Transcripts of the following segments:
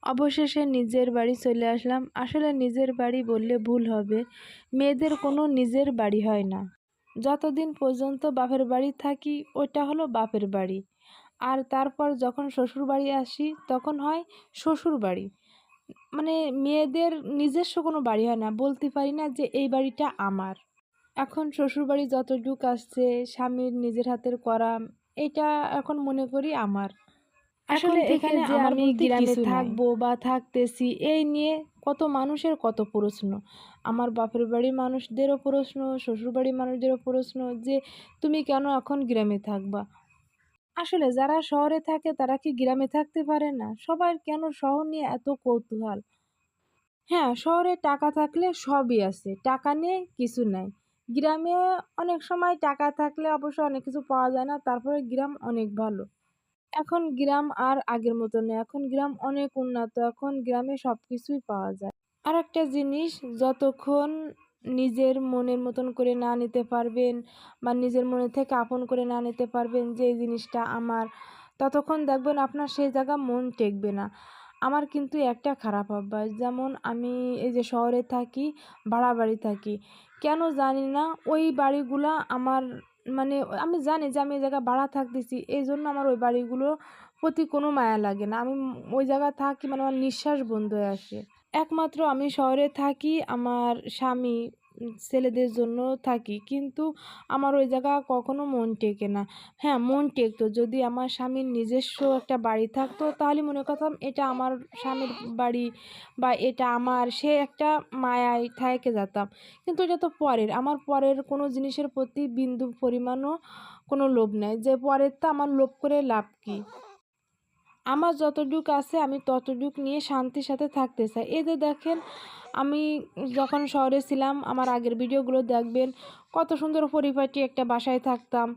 অবশেষে নিজের বাড়ি চলে আসলাম। আসলে নিজের বাড়ি বললে ভুল হবে, মেয়েদের কোনো নিজের বাড়ি হয় না। যতদিন পর্যন্ত বাপের বাড়ি থাকি ওইটা হলো বাপের বাড়ি, আর তারপর যখন শ্বশুর বাড়ি আসি তখন হয় শ্বশুর বাড়ি। মানে মেয়েদের নিজস্ব কোনো বাড়ি হয় না, বলতে পারি না যে এই বাড়িটা আমার। এখন শ্বশুর বাড়ি যতটুক আসছে স্বামীর নিজের হাতের করা, এটা এখন মনে করি আমার। এখন আসলে থেকে এখানে যে আমার আমি বলতে গ্রামে কিছু নাই। থাকবো বা থাকতেছি এই নিয়ে কত মানুষের কত প্রশ্ন। আমার বাপের বাড়ির মানুষদেরও প্রশ্ন, শ্বশুরবাড়ির মানুষদেরও প্রশ্ন যে তুমি কেন এখন গ্রামে থাকবা। আসলে যারা শহরে থাকে তারা কি গ্রামে থাকতে পারে না? সবার কেন শহর নিয়ে এত কৌতূহল? হ্যাঁ, শহরে টাকা থাকলে সবই আছে, টাকা নেই কিছু নাই। গ্রামে অনেক সময় টাকা থাকলে অবশ্য অনেক কিছু পাওয়া যায় না, তারপরে গ্রাম অনেক ভালো। এখন গ্রাম আর আগের মতো নেই। এখন গ্রাম অনেক উন্নত। এখন গ্রামে সবকিছুই পাওয়া যায়। আরেকটা জিনিস, যতক্ষণ নিজের মনের মতন করে না নিতে পারবেন বা নিজের মনে থেকে আপন করে না নিতে পারবেন যে এই জিনিসটা আমার, ততক্ষণ দেখবেন আপনার সেই জায়গা মন টেকবে না। আমার কিন্তু একটা খারাপ অভ্যাস, যেমন আমি এই যে শহরে থাকি, ভাড়া বাড়ি থাকি। কেন জানি না ওই বাড়িগুলা আমার, মানে আমি জানি যে আমি এই জায়গায় ভাড়া থাকতেছি, এই জন্য আমার ওই বাড়িগুলোর প্রতি কোনো মায়া লাগে না। আমি ওই জায়গায় থাকি মানে আমার নিঃশ্বাস বন্ধ হয়ে আসে। একমাত্র আমি শহরে থাকি আমার স্বামী, ছেলেদের জন্য থাকি, কিন্তু আমার ওই জায়গা কখনো মন টেকে না। হ্যাঁ, মন টেকতো যদি আমার স্বামীর নিজস্ব একটা বাড়ি থাকতো, তাহলে মনে করতাম এটা আমার স্বামীর বাড়ি বা এটা আমার, সে একটা মায়ায় থেকে যেতাম। কিন্তু এটা তো পরের, আমার পরের কোনো জিনিসের প্রতি বিন্দু পরিমাণও কোনো লোভ নেই, যে পরেরটা আমার লোভ করে লাভ কী। আমার যতটুক আছে আমি ততটুক নিয়ে শান্তির সাথে থাকতে চাই। এই যে দেখেন, আমি যখন শহরে ছিলাম আমার আগের ভিডিওগুলো দেখবেন, কত সুন্দর পরিপাটি একটা বাসায় থাকতাম,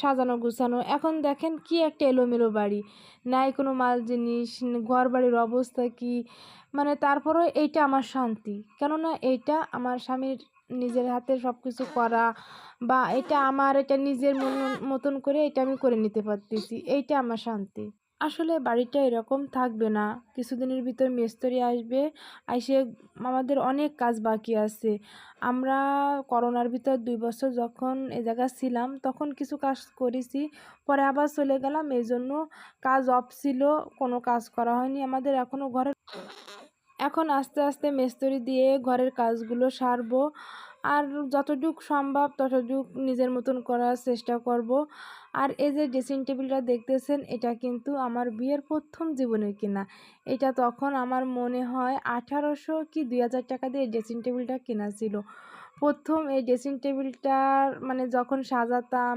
সাজানো গুছানো। এখন দেখেন কি একটা এলোমেলো বাড়ি, নাই কোনো মাল জিনিস, ঘর বাড়ির অবস্থা কি। মানে তারপরেও এইটা আমার শান্তি, কেননা এইটা আমার স্বামীর নিজের হাতে সব কিছু করা, বা এটা আমার, এটা নিজের মতন করে এটা আমি করে নিতে পারতেছি, এইটা আমার শান্তি। আসলে বাড়িটা এরকম থাকবে না, কিছুদিনের ভিতর মিস্ত্রি আসবে, আইসে আমাদের অনেক কাজ বাকি আছে। আমরা করোনার ভিতর 2 বছর যখন এ জায়গায় ছিলাম তখন কিছু কাজ করেছি, পরে আবার চলে গেলাম, এই জন্য কাজ অফ ছিল, কোনো কাজ করা হয়নি আমাদের এখনও ঘরে। এখন আস্তে আস্তে মিস্ত্রি দিয়ে ঘরের কাজগুলো সারবো, আর যতটুক সম্ভব ততটুক নিজের মতন করার চেষ্টা করব। আর এই যে ড্রেসিং টেবিলটা দেখতেছেন, এটা কিন্তু আমার বিয়ের প্রথম জীবনের কেনা। এটা তখন আমার মনে হয় 1800 কি 2000 টাকা দিয়ে এই ড্রেসিং টেবিলটা কেনা ছিল। প্রথম এই ড্রেসিং টেবিলটার মানে যখন সাজাতাম,